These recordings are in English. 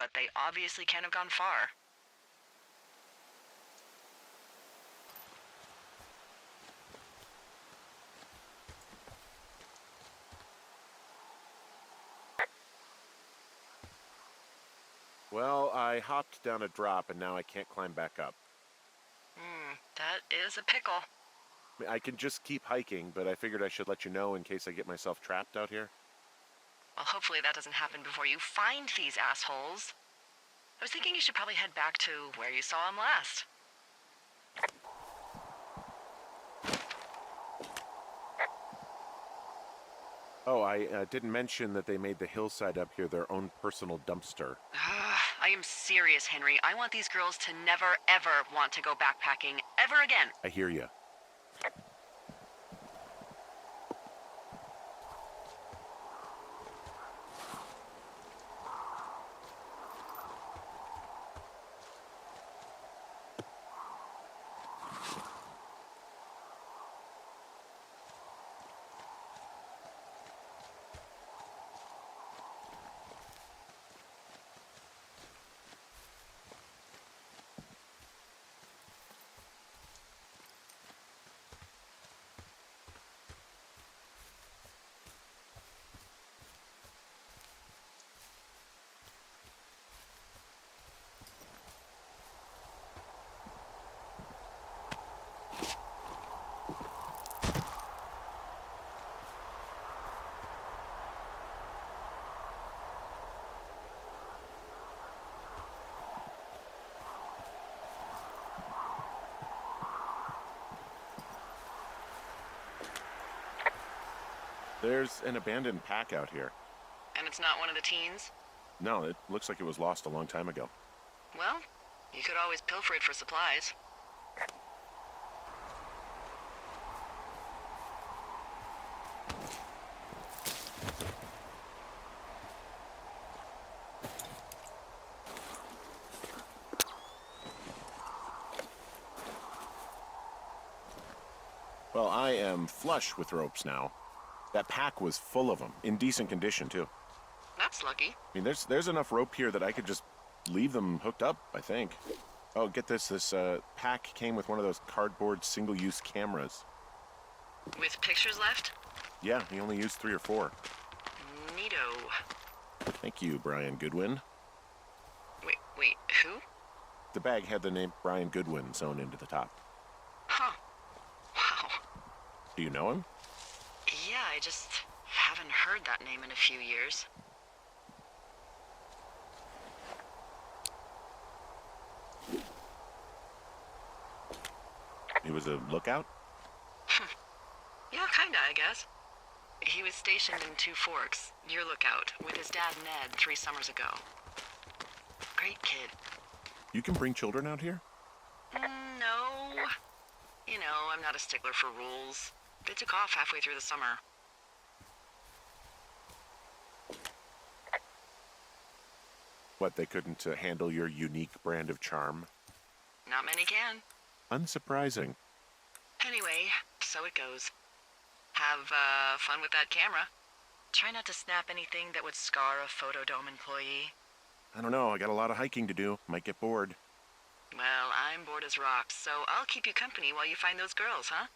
but they obviously can't have gone far. Well, I hopped down a drop and now I can't climb back up. That is a pickle. I can just keep hiking, but I figured I should let you know in case I get myself trapped out here. Well, hopefully that doesn't happen before you find these assholes. I was thinking you should probably head back to where you saw them last. Oh, I didn't mention that they made the hillside up here their own personal dumpster. I am serious, Henry. I want these girls to never, ever want to go backpacking ever again. I hear you. There's an abandoned pack out here. And it's not one of the teens? No, it looks like it was lost a long time ago. Well, you could always pilfer it for supplies. Well, I am flush with ropes now. That pack was full of them, in decent condition, too. That's lucky. I mean, there's enough rope here that I could just leave them hooked up, I think. Oh, get this. This pack came with one of those cardboard single-use cameras. With pictures left? Yeah, he only used 3 or 4. Neato. Thank you, Brian Goodwin. Wait, who? The bag had the name Brian Goodwin sewn into the top. Huh. Wow. Do you know him? Yeah, I just haven't heard that name in a few years. He was a lookout? Yeah, kinda, I guess. He was stationed in Two Forks, your lookout, with his dad Ned 3 summers ago. Great kid. You can bring children out here? No. You know, I'm not a stickler for rules. They took off halfway through the summer. What, they couldn't handle your unique brand of charm? Not many can. Unsurprising. Anyway, so it goes. Have, fun with that camera. Try not to snap anything that would scar a Photodome employee. I don't know, I got a lot of hiking to do. Might get bored. Well, I'm bored as rocks, so I'll keep you company while you find those girls, huh?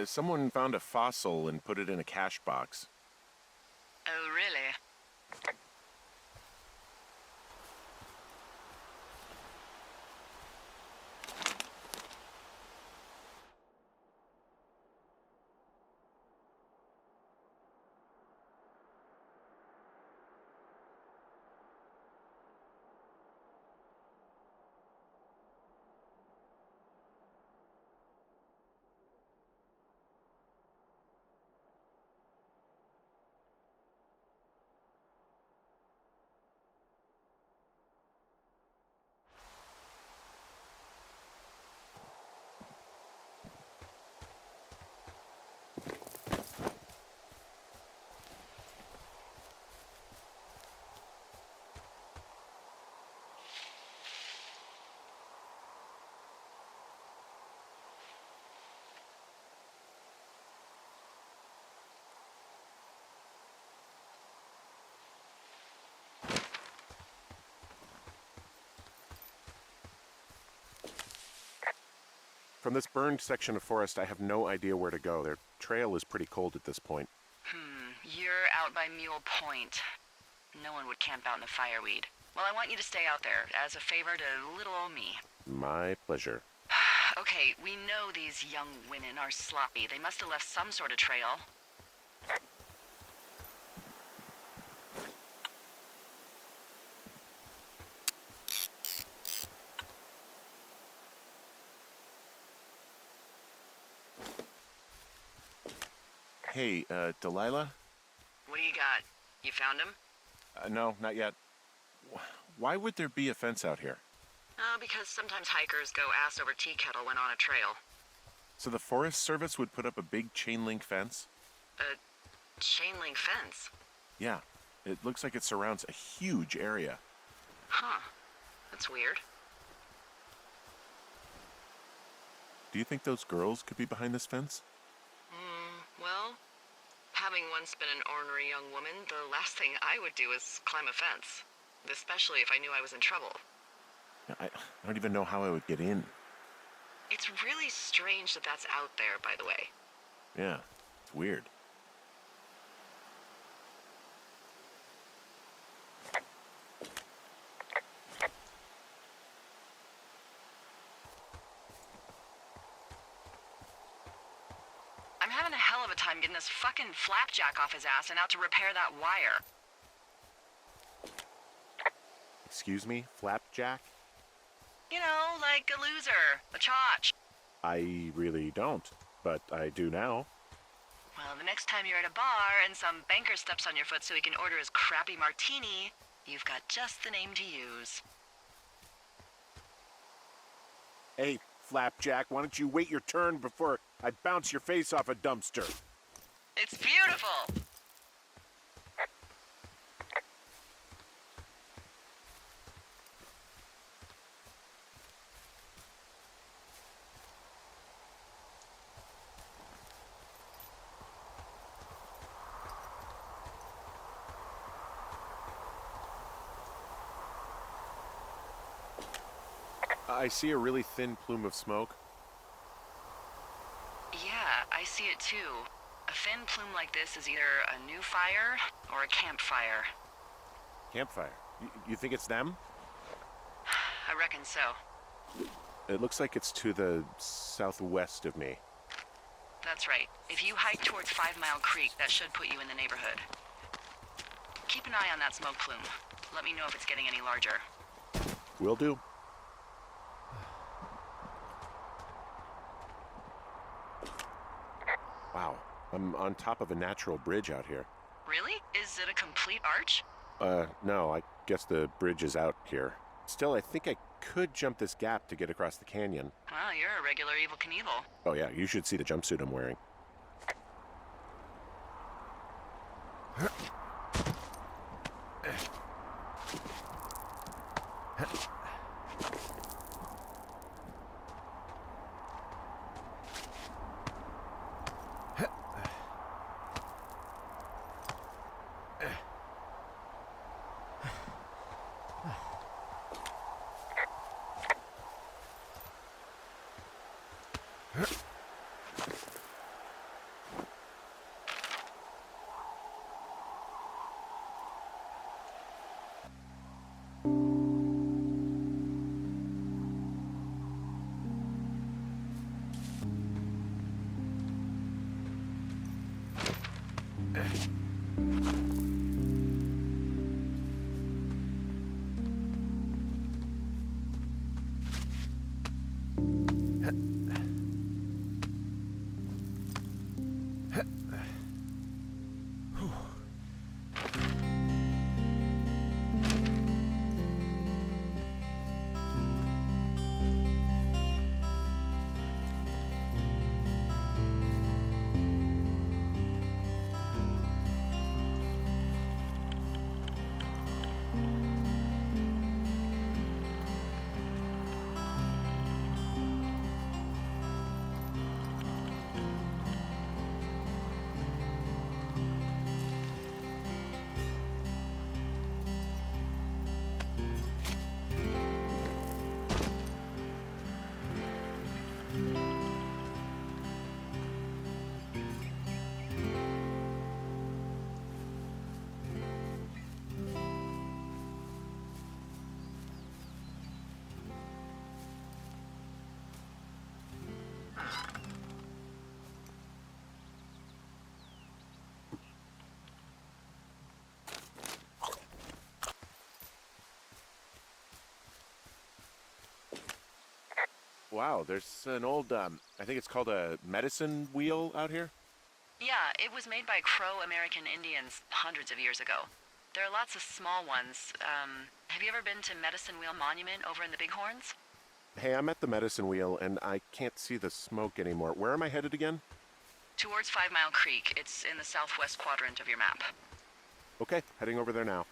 Someone found a fossil and put it in a cash box. Oh, really? From this burned section of forest, I have no idea where to go. Their trail is pretty cold at this point. You're out by Mule Point. No one would camp out in the fireweed. Well, I want you to stay out there, as a favor to little old me. My pleasure. Okay, we know these young women are sloppy. They must have left some sort of trail. Hey, Delilah? What do you got? You found him? No, not yet. Why would there be a fence out here? Because sometimes hikers go ass over tea kettle when on a trail. So the Forest Service would put up a big chain link fence? A chain link fence? Yeah. It looks like it surrounds a huge area. Huh. That's weird. Do you think those girls could be behind this fence? Well, having once been an ornery young woman, the last thing I would do is climb a fence. Especially if I knew I was in trouble. I don't even know how I would get in. It's really strange that that's out there, by the way. Yeah, it's weird. I'm having a hell of a time getting this fucking flapjack off his ass and out to repair that wire. Excuse me, Flapjack? You know, like a loser, a chotch. I really don't, but I do now. Well, the next time you're at a bar and some banker steps on your foot so he can order his crappy martini, you've got just the name to use. Hey, Flapjack, why don't you wait your turn before I bounce your face off a dumpster? It's beautiful! I see a really thin plume of smoke. Yeah, I see it too. A thin plume like this is either a new fire or a campfire. Campfire. You think it's them? I reckon so. It looks like it's to the southwest of me. That's right. If you hike towards 5 Mile Creek, that should put you in the neighborhood. Keep an eye on that smoke plume. Let me know if it's getting any larger. Will do. Wow, I'm on top of a natural bridge out here. Really? Is it a complete arch? No, I guess the bridge is out here. Still, I think I could jump this gap to get across the canyon. Well, you're a regular Evel Knievel. Oh yeah, you should see the jumpsuit I'm wearing. Wow, there's an old, I think it's called a medicine wheel out here. Yeah, it was made by Crow American Indians hundreds of years ago. There are lots of small ones. Have you ever been to Medicine Wheel Monument over in the Bighorns? Hey, I'm at the medicine wheel and I can't see the smoke anymore. Where am I headed again? Towards 5 Mile Creek. It's in the southwest quadrant of your map. Okay, heading over there now.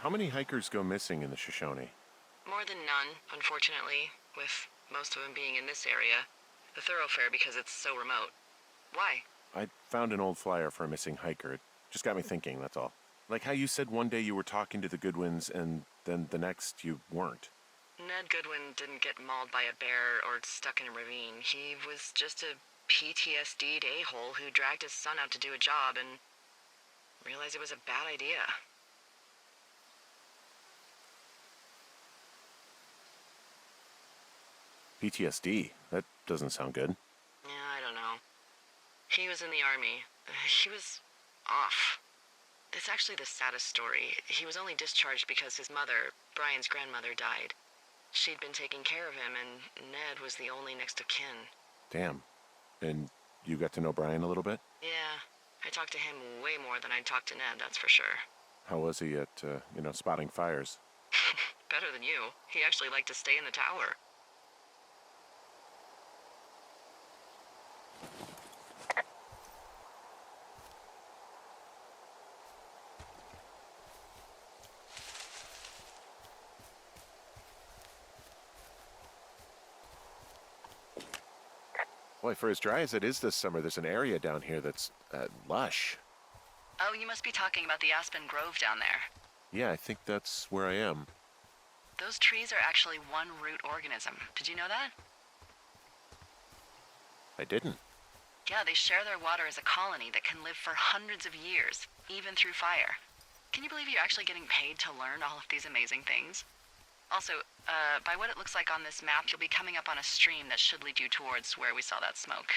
How many hikers go missing in the Shoshone? More than none, unfortunately, with most of them being in this area. The thoroughfare because it's so remote. Why? I found an old flyer for a missing hiker. It just got me thinking, that's all. Like how you said one day you were talking to the Goodwins and then the next you weren't. Ned Goodwin didn't get mauled by a bear or stuck in a ravine. He was just a PTSD'd a-hole who dragged his son out to do a job and realized it was a bad idea. PTSD? That doesn't sound good. Yeah, I don't know. He was in the army. He was off. It's actually the saddest story. He was only discharged because his mother, Brian's grandmother, died. She'd been taking care of him, and Ned was the only next of kin. Damn. And you got to know Brian a little bit? Yeah, I talked to him way more than I'd talked to Ned, that's for sure. How was he at, spotting fires? Better than you. He actually liked to stay in the tower. Boy, for as dry as it is this summer, there's an area down here that's, lush. Oh, you must be talking about the Aspen Grove down there. Yeah, I think that's where I am. Those trees are actually one root organism. Did you know that? I didn't. Yeah, they share their water as a colony that can live for hundreds of years, even through fire. Can you believe you're actually getting paid to learn all of these amazing things? Also, by what it looks like on this map, you'll be coming up on a stream that should lead you towards where we saw that smoke.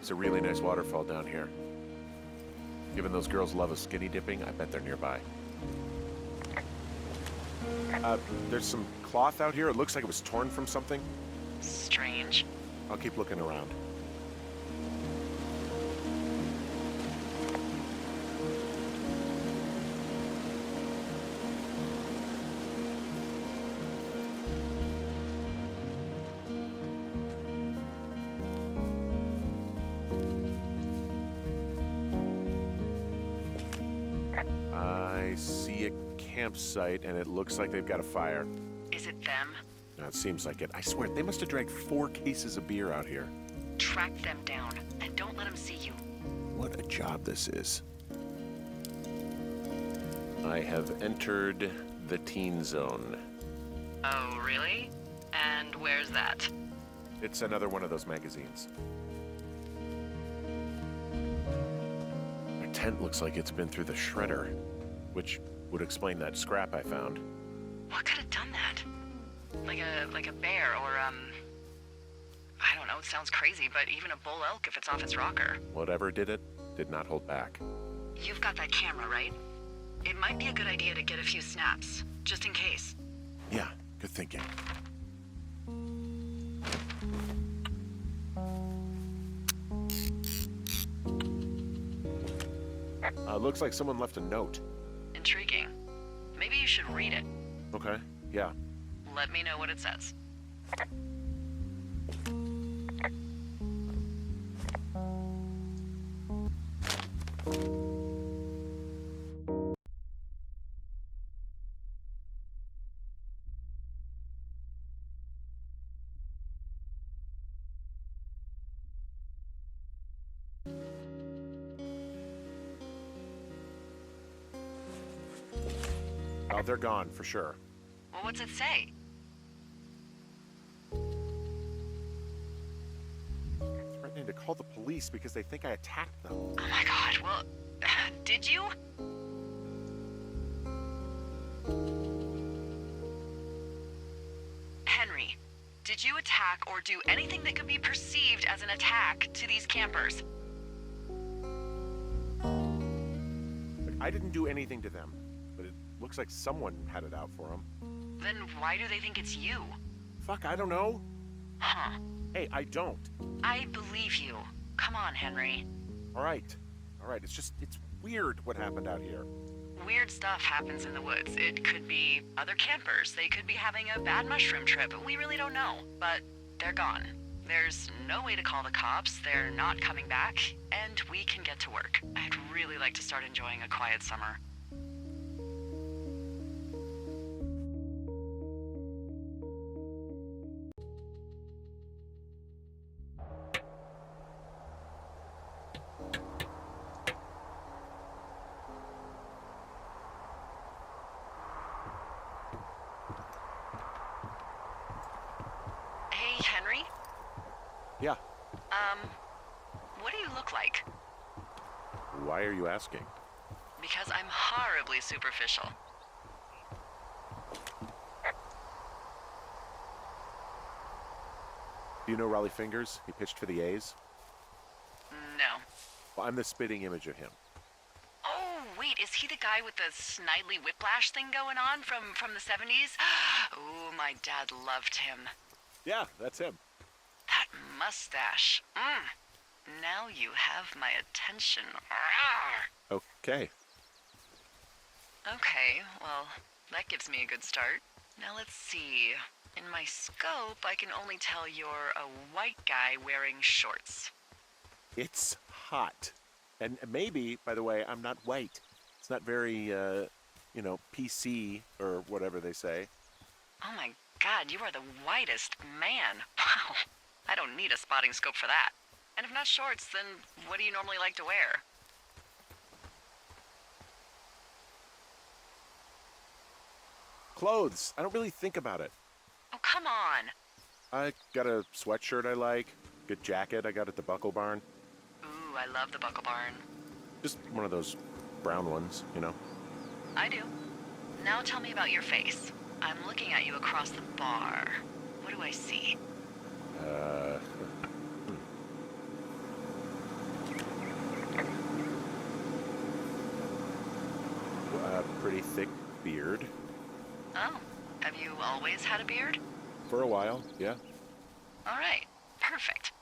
It's a really nice waterfall down here. Given those girls love a skinny dipping, I bet they're nearby. There's some cloth out here. It looks like it was torn from something. Strange. I'll keep looking around. I see a campsite, and it looks like they've got a fire. Is it them? No, it seems like it. I swear, they must have dragged 4 cases of beer out here. Track them down, and don't let them see you. What a job this is. I have entered the teen zone. Oh, really? And where's that? It's another one of those magazines. Our tent looks like it's been through the shredder, which would explain that scrap I found. What could have done that? Like a bear or, I don't know, it sounds crazy, but even a bull elk if it's off its rocker. Whatever did it, did not hold back. You've got that camera, right? It might be a good idea to get a few snaps, just in case. Yeah, good thinking. Looks like someone left a note. Intriguing. Maybe you should read it. Okay, yeah. Let me know what it says. Oh, they're gone, for sure. Well, what's it say? Threatening to call the police because they think I attacked them. Oh my god, well, did you? Henry, did you attack or do anything that could be perceived as an attack to these campers? Look, I didn't do anything to them, but it looks like someone had it out for them. Then why do they think it's you? Fuck, I don't know. Huh. Hey, I don't. I believe you. Come on, Henry. All right. It's weird what happened out here. Weird stuff happens in the woods. It could be other campers. They could be having a bad mushroom trip. We really don't know. But they're gone. There's no way to call the cops. They're not coming back. And we can get to work. I'd really like to start enjoying a quiet summer. Hey, Henry? Yeah. What do you look like? Why are you asking? Because I'm horribly superficial. Do you know Raleigh Fingers? He pitched for the A's. No. Well, I'm the spitting image of him. Oh, wait, is he the guy with the snidely whiplash thing going on from the 70s? Ooh, my dad loved him. Yeah, that's him. That mustache. Now you have my attention. Okay. Okay, well, that gives me a good start. Now let's see. In my scope, I can only tell you're a white guy wearing shorts. It's hot. And maybe, by the way, I'm not white. It's not very, PC or whatever they say. Oh my god, you are the whitest man. Wow. I don't need a spotting scope for that. And if not shorts, then what do you normally like to wear? Clothes. I don't really think about it. Oh, come on. I got a sweatshirt I like. Good jacket I got at the Buckle Barn. Ooh, I love the Buckle Barn. Just one of those brown ones, you know? I do. Now tell me about your face. I'm looking at you across the bar. What do I see? A pretty thick beard. Oh, have you always had a beard? For a while, yeah. All right, perfect.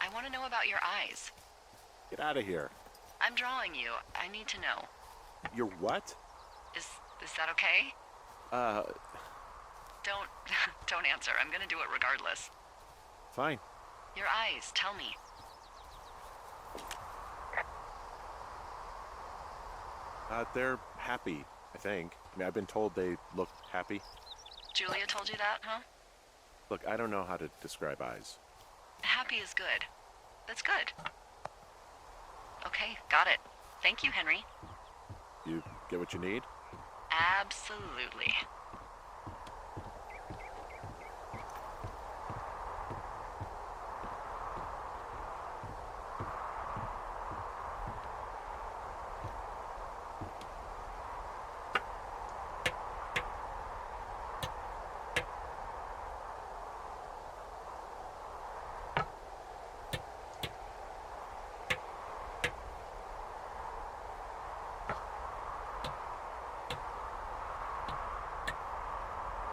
I want to know about your eyes. Get out of here. I'm drawing you. I need to know. You're what? Is that okay? Don't don't answer. I'm gonna do it regardless. Fine. Your eyes, tell me. They're happy, I think. I mean, I've been told they look happy. Julia told you that, huh? Look, I don't know how to describe eyes. Happy is good. That's good. Okay, got it. Thank you, Henry. You get what you need? Absolutely.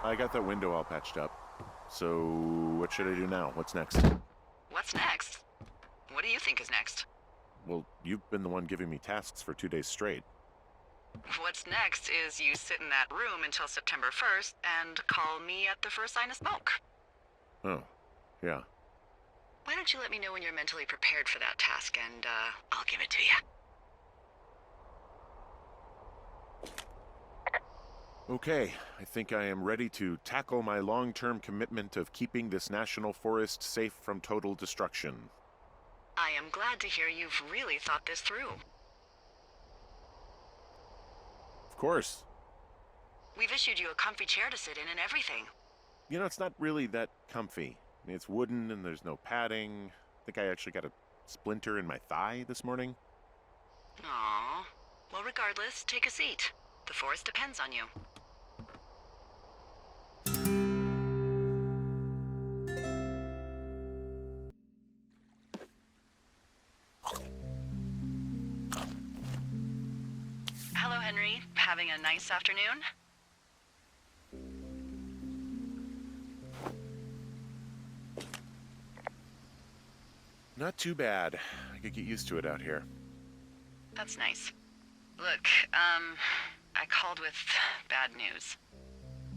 I got that window all patched up. So, what should I do now? What's next? What's next? What do you think is next? Well, you've been the one giving me tasks for 2 days straight. What's next is you sit in that room until September 1st and call me at the first sign of smoke. Oh, yeah. Why don't you let me know when you're mentally prepared for that task and, I'll give it to you. Okay, I think I am ready to tackle my long-term commitment of keeping this national forest safe from total destruction. I am glad to hear you've really thought this through. Of course. We've issued you a comfy chair to sit in and everything. You know, it's not really that comfy. I mean, it's wooden and there's no padding. I think I actually got a splinter in my thigh this morning. Aww. Well, regardless, take a seat. The forest depends on you. Hello, Henry. Having a nice afternoon? Not too bad. I could get used to it out here. That's nice. Look, I called with bad news.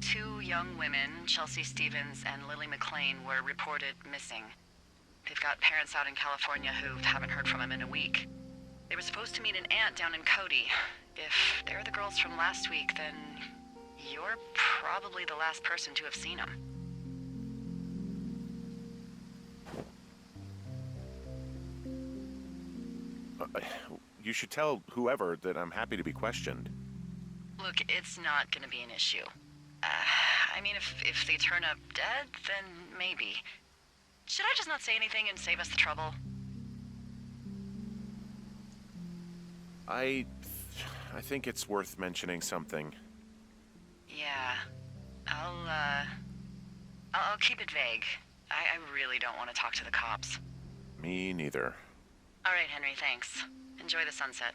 2 young women, Chelsea Stevens and Lily McLean, were reported missing. They've got parents out in California who haven't heard from them in a week. They were supposed to meet an aunt down in Cody. If they're the girls from last week, then you're probably the last person to have seen them. You should tell whoever that I'm happy to be questioned. Look, it's not gonna be an issue. I mean, if they turn up dead, then maybe. Should I just not say anything and save us the trouble? I I think it's worth mentioning something. Yeah. I'll keep it vague. I really don't want to talk to the cops. Me neither. All right, Henry, thanks. Enjoy the sunset.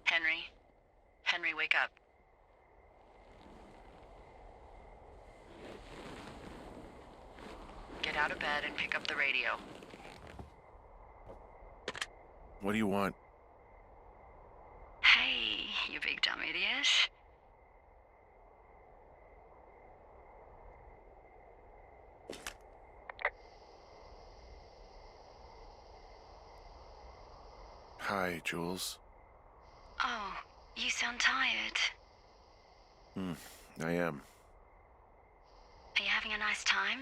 Henry? Henry, wake up. Get out of bed and pick up the radio. What do you want? Hey, you big dumb idiot. Hi, Jules. Oh, you sound tired. I am. Are you having a nice time?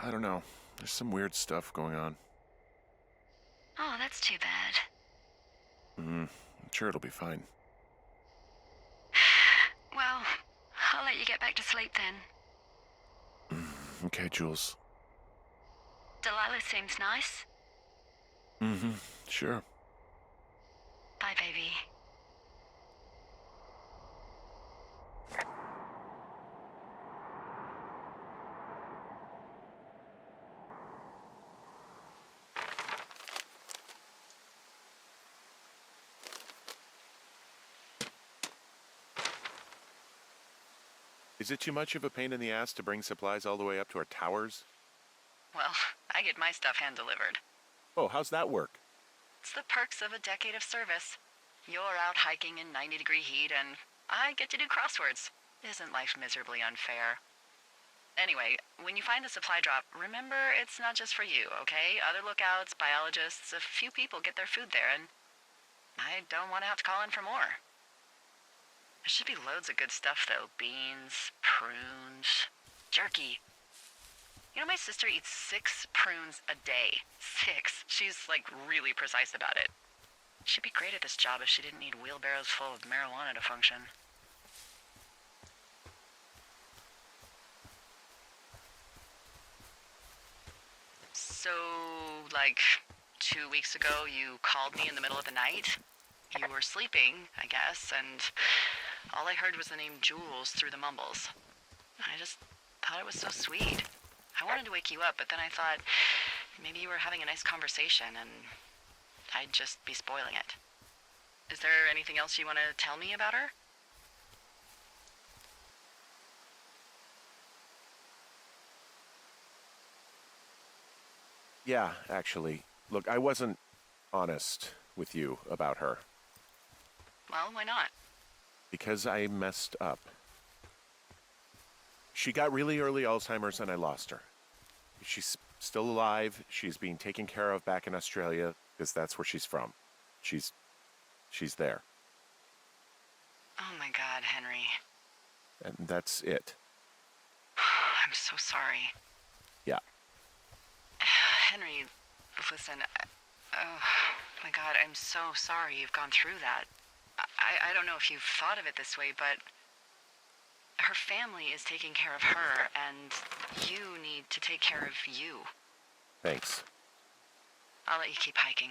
I don't know. There's some weird stuff going on. Oh, that's too bad. I'm sure it'll be fine. Well, I'll let you get back to sleep then. Okay, Jules. Delilah seems nice. Sure. Bye, baby. Is it too much of a pain in the ass to bring supplies all the way up to our towers? Well, I get my stuff hand-delivered. Oh, how's that work? It's the perks of a decade of service. You're out hiking in 90-degree heat, and I get to do crosswords. Isn't life miserably unfair? Anyway, when you find a supply drop, remember it's not just for you, okay? Other lookouts, biologists, a few people get their food there, and I don't want to have to call in for more. There should be loads of good stuff, though. Beans, prunes, jerky. You know, my sister eats 6 prunes a day. 6. She's, like, really precise about it. She'd be great at this job if she didn't need wheelbarrows full of marijuana to function. So, like, 2 weeks ago, you called me in the middle of the night? You were sleeping, I guess, and all I heard was the name Jules through the mumbles. I just thought it was so sweet. I wanted to wake you up, but then I thought maybe you were having a nice conversation and I'd just be spoiling it. Is there anything else you want to tell me about her? Yeah, actually. Look, I wasn't honest with you about her. Well, why not? Because I messed up. She got really early Alzheimer's and I lost her. She's still alive. She's being taken care of back in Australia because that's where she's from. She's there. Oh my God, Henry. And that's it. I'm so sorry. Yeah. Henry, listen, oh my God, I'm so sorry you've gone through that. I don't know if you've thought of it this way, but her family is taking care of her, and you need to take care of you. Thanks. I'll let you keep hiking.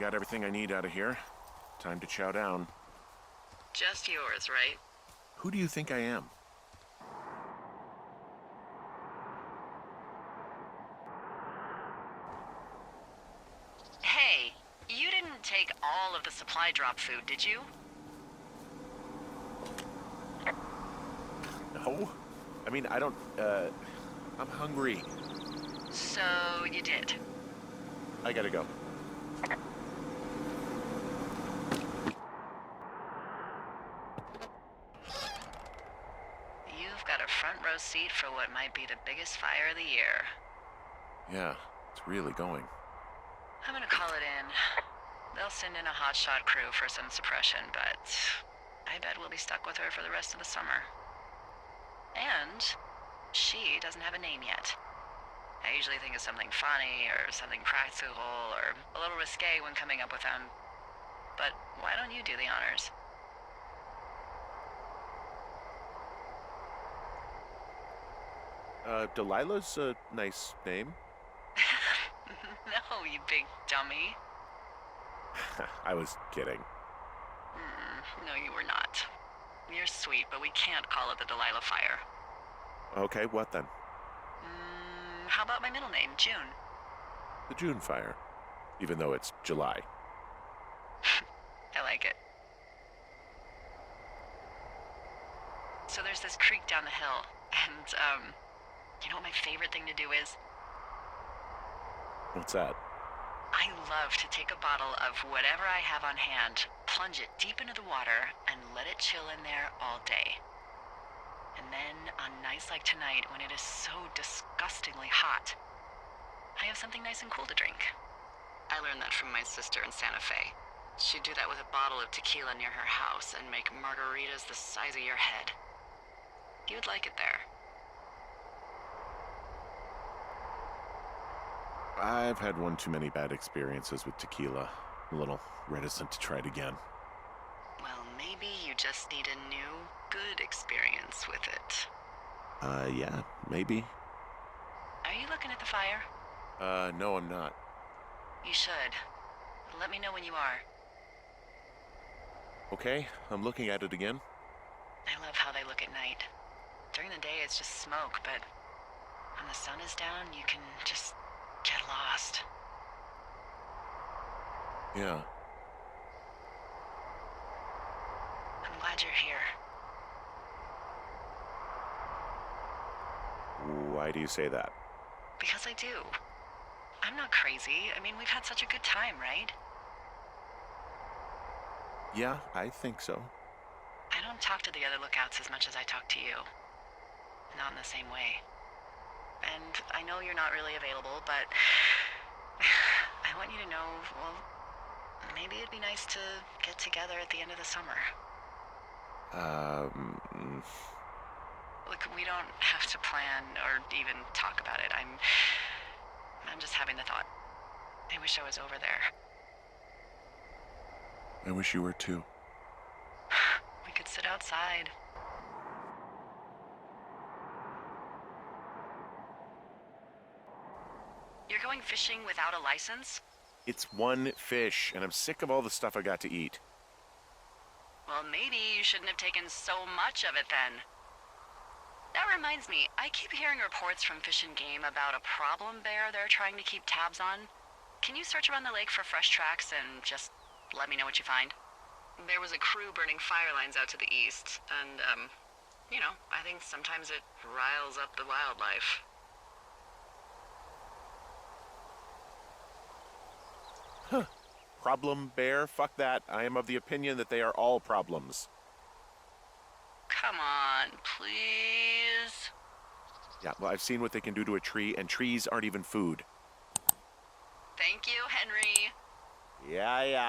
got everything I need out of here. Time to chow down. Just yours, right? Who do you think I am? Hey, you didn't take all of the supply drop food, did you? No. I mean, I don't, I'm hungry. So you did. I gotta go. You've got a front row seat for what might be the biggest fire of the year. Yeah, it's really going. I'm gonna call it in. They'll send in a hotshot crew for some suppression, but I bet we'll be stuck with her for the rest of the summer. And she doesn't have a name yet. I usually think of something funny or something practical or a little risque when coming up with them. But why don't you do the honors? Delilah's a nice name. No, you big dummy. I was kidding. No, you were not. You're sweet, but we can't call it the Delilah Fire. Okay, what then? How about my middle name, June? The June fire. Even though it's July. I like it. So there's this creek down the hill, and, you know what my favorite thing to do is? What's that? I love to take a bottle of whatever I have on hand, plunge it deep into the water, and let it chill in there all day. And then, on nights like tonight, when it is so disgustingly hot, I have something nice and cool to drink. I learned that from my sister in Santa Fe. She'd do that with a bottle of tequila near her house and make margaritas the size of your head. You'd like it there. I've had one too many bad experiences with tequila. I'm a little reticent to try it again. Well, maybe you just need a new, good experience with it. Yeah, maybe. Are you looking at the fire? No, I'm not. You should. Let me know when you are. Okay, I'm looking at it again. I love how they look at night. During the day, it's just smoke, but when the sun is down, you can just get lost. Yeah. I'm glad you're here. Why do you say that? Because I do. I'm not crazy. I mean, we've had such a good time, right? Yeah, I think so. I don't talk to the other lookouts as much as I talk to you. Not in the same way. And I know you're not really available, but I want you to know, well, maybe it'd be nice to get together at the end of the summer. Look, we don't have to plan or even talk about it. I'm just having the thought. I wish I was over there. I wish you were too. We could sit outside. You're going fishing without a license? It's one fish, and I'm sick of all the stuff I got to eat. Well, maybe you shouldn't have taken so much of it then. That reminds me, I keep hearing reports from Fish and Game about a problem bear they're trying to keep tabs on. Can you search around the lake for fresh tracks and just let me know what you find? There was a crew burning fire lines out to the east, and, you know, I think sometimes it riles up the wildlife. Huh. Problem bear? Fuck that. I am of the opinion that they are all problems. Come on, please. Yeah, well, I've seen what they can do to a tree, and trees aren't even food. Thank you, Henry. Yeah.